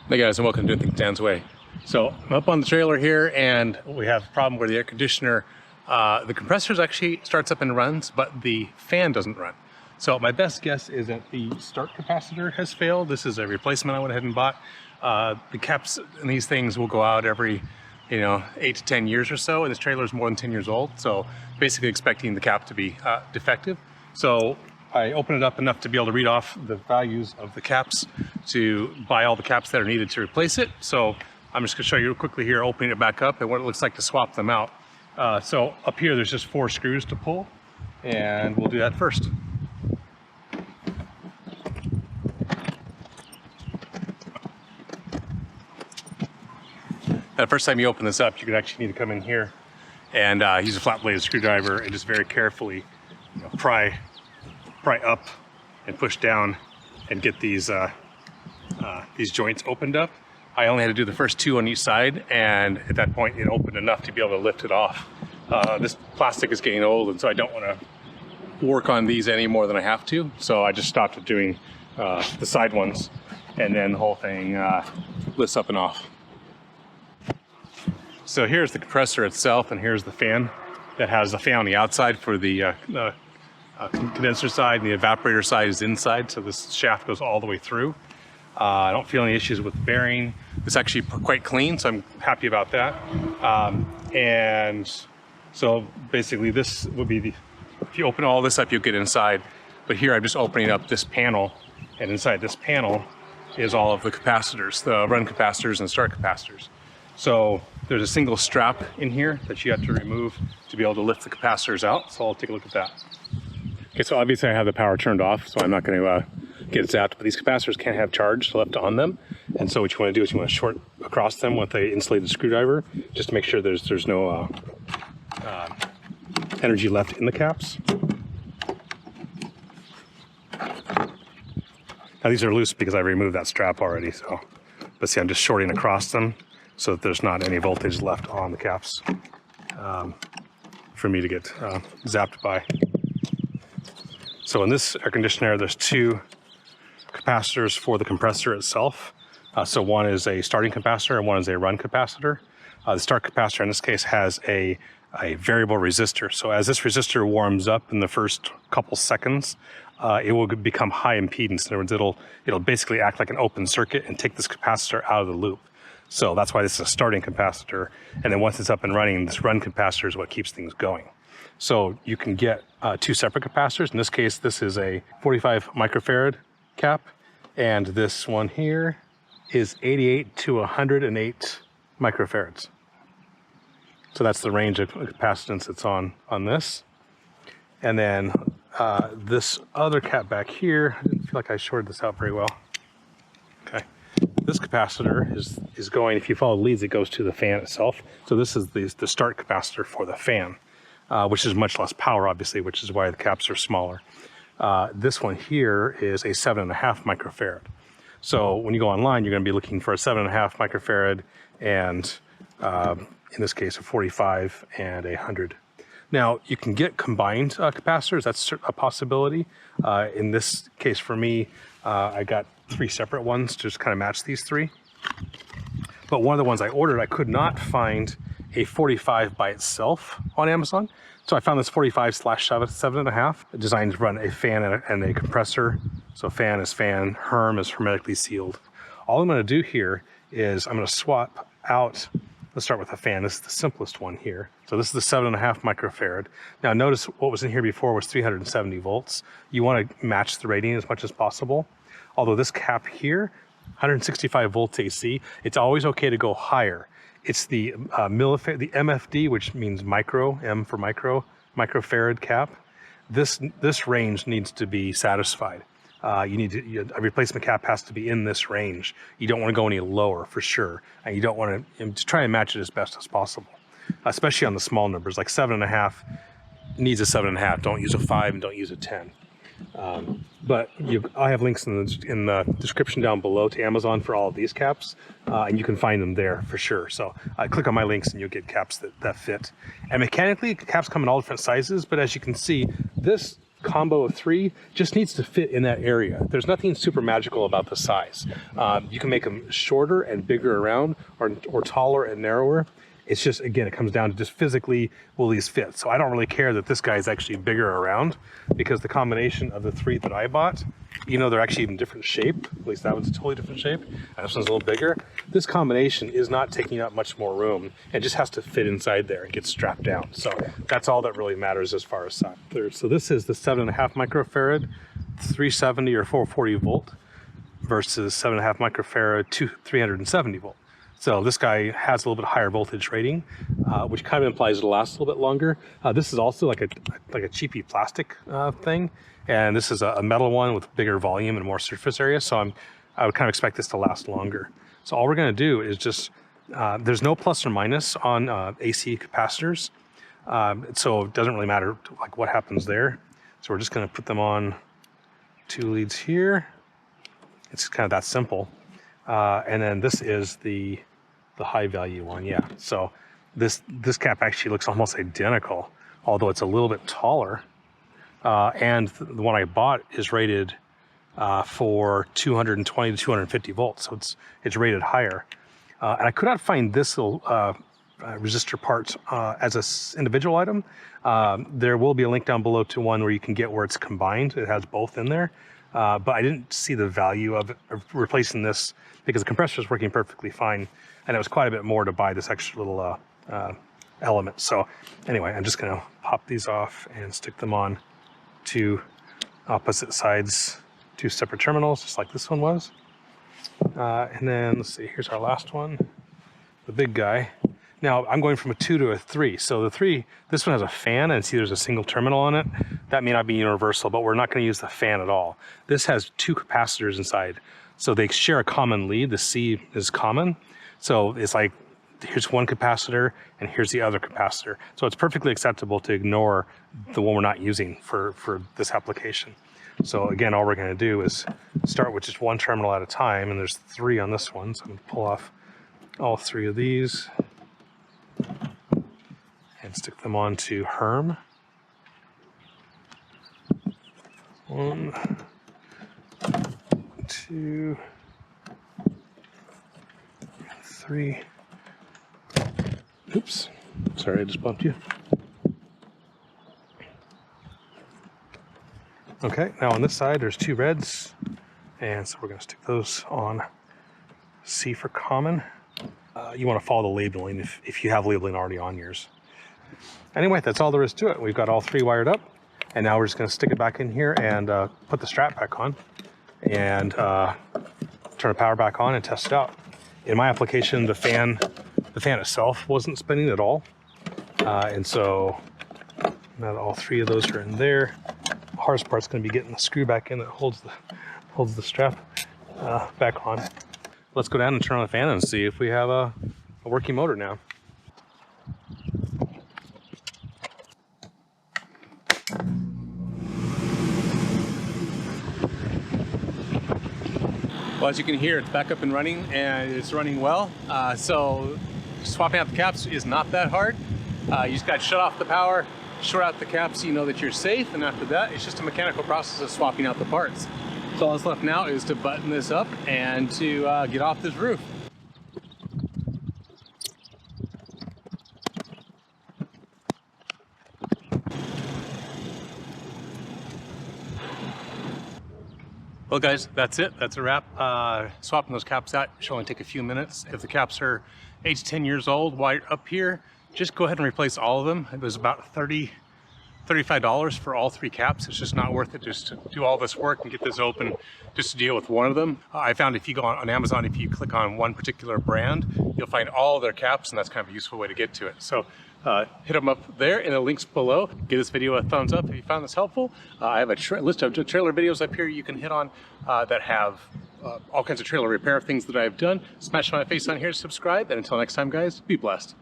Hey guys, and welcome to Doing Things Dan's Way. So I'm up on the trailer here, and we have a problem where the air conditioner, the compressor actually starts up and runs, but the fan doesn't run. So my best guess is that the start capacitor has failed. This is a replacement I went ahead and bought. The caps in these things will go out every 8 to 10 years or so, and this trailer is more than 10 years old, so basically expecting the cap to be defective. So I open it up enough to be able to read off the values of the caps to buy all the caps that are needed to replace it. So I'm just going to show you quickly here, opening it back up and what it looks like to swap them out. So up here there's just 4 screws to pull, and we'll do that first. The first time you open this up, you could actually need to come in here and use a flat bladed screwdriver and just very carefully pry up and push down and get these joints opened up. I only had to do the first 2 on each side, and at that point it opened enough to be able to lift it off. This plastic is getting old, and so I don't want to work on these any more than I have to, so I just stopped at doing the side ones, and then the whole thing lifts up and off. So here's the compressor itself, and here's the fan that has the fan on the outside for the condenser side, and the evaporator side is inside, so this shaft goes all the way through. I don't feel any issues with the bearing. It's actually quite clean, so I'm happy about that. And so basically this would be if you open all this up, you'll get inside. But here I'm just opening up this panel, and inside this panel is all of the capacitors, the run capacitors and start capacitors. So there's a single strap in here that you have to remove to be able to lift the capacitors out. So I'll take a look at that. Okay, so obviously I have the power turned off, so I'm not going to get zapped, but these capacitors can't have charge left on them. And so what you want to do is you want to short across them with an insulated screwdriver, just to make sure there's no energy left in the caps. Now these are loose because I removed that strap already, so, but see, I'm just shorting across them so that there's not any voltage left on the caps for me to get zapped by. So in this air conditioner, there's 2 capacitors for the compressor itself. So one is a starting capacitor and one is a run capacitor. The start capacitor in this case has a variable resistor. So as this resistor warms up in the first couple seconds, it will become high impedance. In other words, it'll basically act like an open circuit and take this capacitor out of the loop. So that's why this is a starting capacitor. And then once it's up and running, this run capacitor is what keeps things going. So you can get 2 separate capacitors. In this case, this is a 45 microfarad cap, and this one here is 88 to 108 microfarads. So that's the range of capacitance that's on this. And then this other cap back here, I didn't feel like I shorted this out very well. Okay. This capacitor is going, if you follow the leads, it goes to the fan itself. So this is the start capacitor for the fan, which is much less power, obviously, which is why the caps are smaller. This one here is a 7.5 microfarad. So when you go online, you're going to be looking for a 7.5 microfarad, and in this case, a 45 and a 100. Now, you can get combined capacitors. That's a possibility. In this case, for me, I got 3 separate ones to just kind of match these 3. But one of the ones I ordered, I could not find a 45 by itself on Amazon. So I found this 45/7.5 designed to run a fan and a compressor. So fan is fan, Herm is hermetically sealed. All I'm going to do here is I'm going to swap out. Let's start with the fan. This is the simplest one here. So this is the 7.5 microfarad. Now notice what was in here before was 370 volts. You want to match the rating as much as possible. Although this cap here, 165 volts AC, it's always okay to go higher. It's the the MFD, which means micro, M for microfarad cap. This range needs to be satisfied. A replacement cap has to be in this range. You don't want to go any lower for sure, and you don't want to try and match it as best as possible, especially on the small numbers. Like 7.5 needs a 7.5. Don't use a 5 and don't use a 10. But I have links in the description down below to Amazon for all of these caps, and you can find them there for sure. So click on my links and you'll get caps that fit. And mechanically, caps come in all different sizes, but as you can see, this combo of 3 just needs to fit in that area. There's nothing super magical about the size. You can make them shorter and bigger around, or taller and narrower. It's just, again, it comes down to just physically, will these fit? So I don't really care that this guy is actually bigger around, because the combination of the 3 that I bought, even though they're actually in different shape, at least that one's a totally different shape, and this one's a little bigger, this combination is not taking up much more room. It just has to fit inside there and get strapped down. So that's all that really matters as far as size. So this is the 7.5 microfarad, 370 or 440 volt versus 7.5 microfarad, 370 volt. So this guy has a little bit higher voltage rating, which kind of implies it'll last a little bit longer. This is also like a cheapy plastic thing, and this is a metal one with bigger volume and more surface area. So I would kind of expect this to last longer. So all we're going to do is just there's no plus or minus on AC capacitors, so it doesn't really matter like what happens there. So we're just going to put them on 2 leads here. It's kind of that simple. And then this is the high value one, yeah. So this cap actually looks almost identical, although it's a little bit taller. And the one I bought is rated for 220 to 250 volts, so it's rated higher. And I could not find this little resistor part as an individual item. There will be a link down below to one where you can get where it's combined. It has both in there. But I didn't see the value of replacing this, because the compressor is working perfectly fine, and it was quite a bit more to buy this extra little element. So anyway, I'm just going to pop these off and stick them on 2 opposite sides, 2 separate terminals, just like this one was. And then let's see, here's our last one, the big guy. Now I'm going from a 2 to a 3. So the 3, this one has a fan, and see there's a single terminal on it. That may not be universal, but we're not going to use the fan at all. This has 2 capacitors inside, so they share a common lead. The C is common. So it's like, here's one capacitor and here's the other capacitor. So it's perfectly acceptable to ignore the one we're not using for this application. So again, all we're going to do is start with just 1 terminal at a time, and there's 3 on this one. So I'm going to pull off all 3 of these and stick them onto Herm. 1, 2, 3. Oops, sorry, I just bumped you. Okay, now on this side there's 2 reds, and so we're going to stick those on C for common. You want to follow the labeling if you have labeling already on yours. Anyway, that's all there is to it. We've got all 3 wired up, and now we're just going to stick it back in here and put the strap back on, and turn the power back on and test it out. In my application, the fan itself wasn't spinning at all, and so now that all 3 of those are in there, the hardest part's going to be getting the screw back in that holds the strap back on. Let's go down and turn on the fan and see if we have a working motor now. Well, as you can hear, it's back up and running, and it's running well. So swapping out the caps is not that hard. You just got to shut off the power, short out the caps so you know that you're safe, and after that, it's just a mechanical process of swapping out the parts. So all that's left now is to button this up and to get off this roof. Well guys, that's it. That's a wrap. Swapping those caps out should only take a few minutes. If the caps are 8 to 10 years old, wired up here, just go ahead and replace all of them. It was about $35 for all 3 caps. It's just not worth it just to do all this work and get this open just to deal with one of them. I found if you go on Amazon, if you click on one particular brand, you'll find all their caps, and that's kind of a useful way to get to it. So hit them up there in the links below. Give this video a thumbs up if you found this helpful. I have a list of trailer videos up here you can hit on that have all kinds of trailer repair things that I've done. Smash my face on here to subscribe, and until next time guys, be blessed.